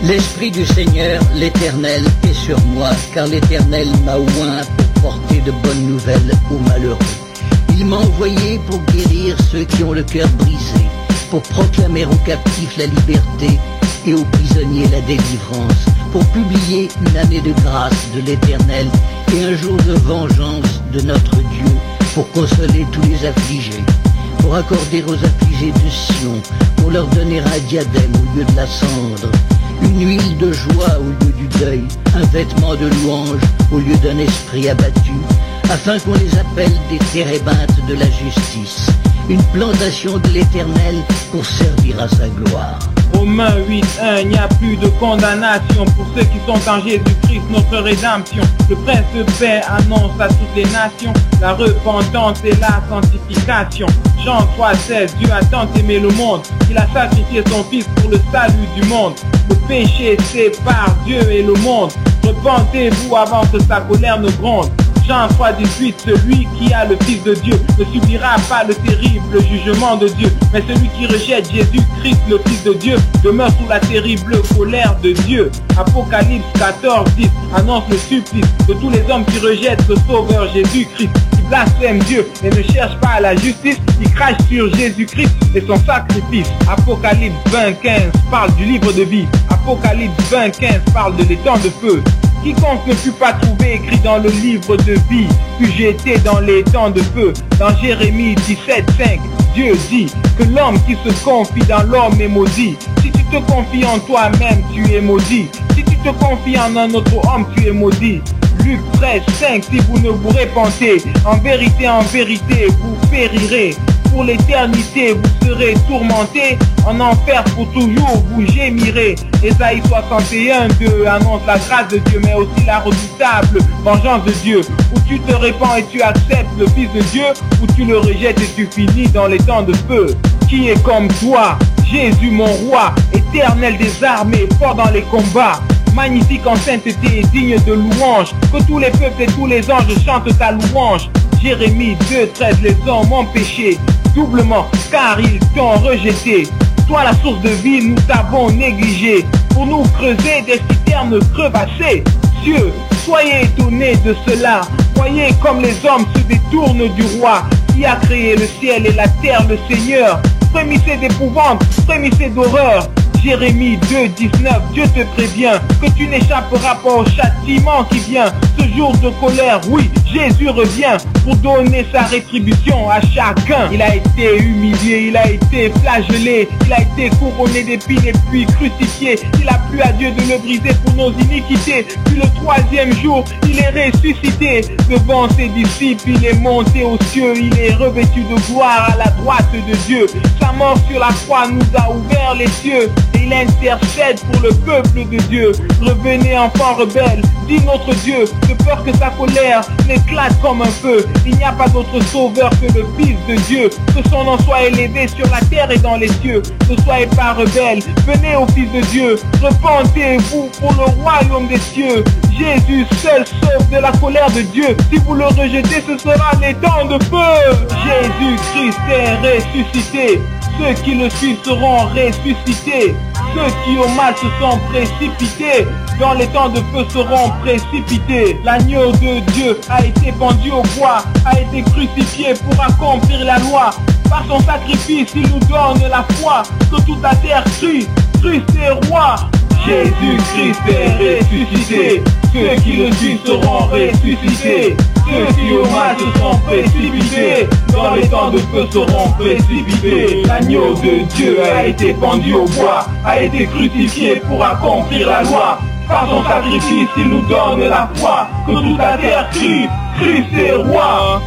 L'Esprit du Seigneur, l'Éternel, est sur moi, car l'Éternel m'a oint pour porter de bonnes nouvelles aux malheureux. Il m'a envoyé pour guérir ceux qui ont le cœur brisé, pour proclamer aux captifs la liberté et aux prisonniers la délivrance, pour publier une année de grâce de l'Éternel et un jour de vengeance de notre Dieu, pour consoler tous les affligés, pour accorder aux affligés de Sion, pour leur donner un diadème au lieu de la cendre, une huile de joie au lieu du deuil, un vêtement de louange au lieu d'un esprit abattu, afin qu'on les appelle des térébintes de la justice, une plantation de l'Éternel pour servir à sa gloire. Romains 8.1, il n'y a plus de condamnation pour ceux qui sont en Jésus-Christ, notre rédemption. Le prince de paix annonce à toutes les nations la repentance et la sanctification. Jean 3.16, Dieu a tant aimé le monde qu'il a sacrifié son fils pour le salut du monde. Le péché sépare Dieu et le monde. Repentez-vous avant que sa colère ne gronde. Jean 3.18, celui qui a le Fils de Dieu ne subira pas le terrible jugement de Dieu, mais celui qui rejette Jésus-Christ, le Fils de Dieu, demeure sous la terrible colère de Dieu. Apocalypse 14.10 annonce le supplice de tous les hommes qui rejettent le Sauveur Jésus-Christ, qui blasphèment Dieu et ne cherchent pas la justice, qui crachent sur Jésus-Christ et son sacrifice. Apocalypse 20.15 parle du livre de vie. Apocalypse 20.15 parle de l'étang de feu. Quiconque ne fut pas trouvé écrit dans le livre de vie fut jeté dans les temps de feu. Dans Jérémie 17.5, Dieu dit que l'homme qui se confie dans l'homme est maudit. Si tu te confies en toi-même, tu es maudit. Si tu te confies en un autre homme, tu es maudit. Luc 13.5, si vous ne vous repentez, en vérité, vous périrez. Pour l'éternité, vous serez tourmentés, en enfer pour toujours, vous gémirez. Ésaïe 61.2 annonce la grâce de Dieu, mais aussi la redoutable vengeance de Dieu. Où tu te répands et tu acceptes le Fils de Dieu, ou tu le rejettes et tu finis dans les temps de feu. Qui est comme toi, Jésus mon roi, éternel des armées, fort dans les combats, magnifique en sainteté et digne de louange, que tous les peuples et tous les anges chantent ta louange. Jérémie 2.13, les hommes ont péché doublement car ils t'ont rejeté. Toi la source de vie, nous t'avons négligé, pour nous creuser des citernes crevassées. Cieux, soyez étonnés de cela, voyez comme les hommes se détournent du roi qui a créé le ciel et la terre, le Seigneur. Frémissez d'épouvante, frémissez d'horreur. Jérémie 2.19, Dieu te prévient que tu n'échapperas pas au châtiment qui vient. Ce jour de colère, oui, Jésus revient pour donner sa rétribution à chacun. Il a été humilié, il a été flagellé, il a été couronné d'épines et puis crucifié. Il a plu à Dieu de le briser pour nos iniquités. Puis le troisième jour, il est ressuscité. Devant ses disciples, il est monté aux cieux. Il est revêtu de gloire à la droite de Dieu. Sa mort sur la croix nous a ouvert les cieux. Et il intercède pour le peuple de Dieu. Revenez enfants rebelles, dit notre Dieu, de peur que sa colère n'éclate comme un feu. Il n'y a pas d'autre sauveur que le Fils de Dieu. Que son nom soit élevé sur la terre et dans les cieux. Ne soyez pas rebelles, venez au Fils de Dieu. Repentez-vous pour le royaume des cieux. Jésus seul sauve de la colère de Dieu. Si vous le rejetez, ce sera les temps de feu. Jésus-Christ est ressuscité. Ceux qui le suivent seront ressuscités. Ceux qui au mal se sont précipités, dans les temps de feu seront précipités. L'agneau de Dieu a été pendu au bois, a été crucifié pour accomplir la loi. Par son sacrifice, il nous donne la foi, que toute la terre crie, Christ est roi. Jésus-Christ est ressuscité. Ceux qui le suivent seront ressuscités. Ceux qui au mal se sont précipités, dans les temps de feu seront précipités. L'agneau de Dieu a été pendu au bois, a été crucifié pour accomplir la loi. Par son sacrifice, il nous donne la foi, que toute la terre crie, Christ est roi.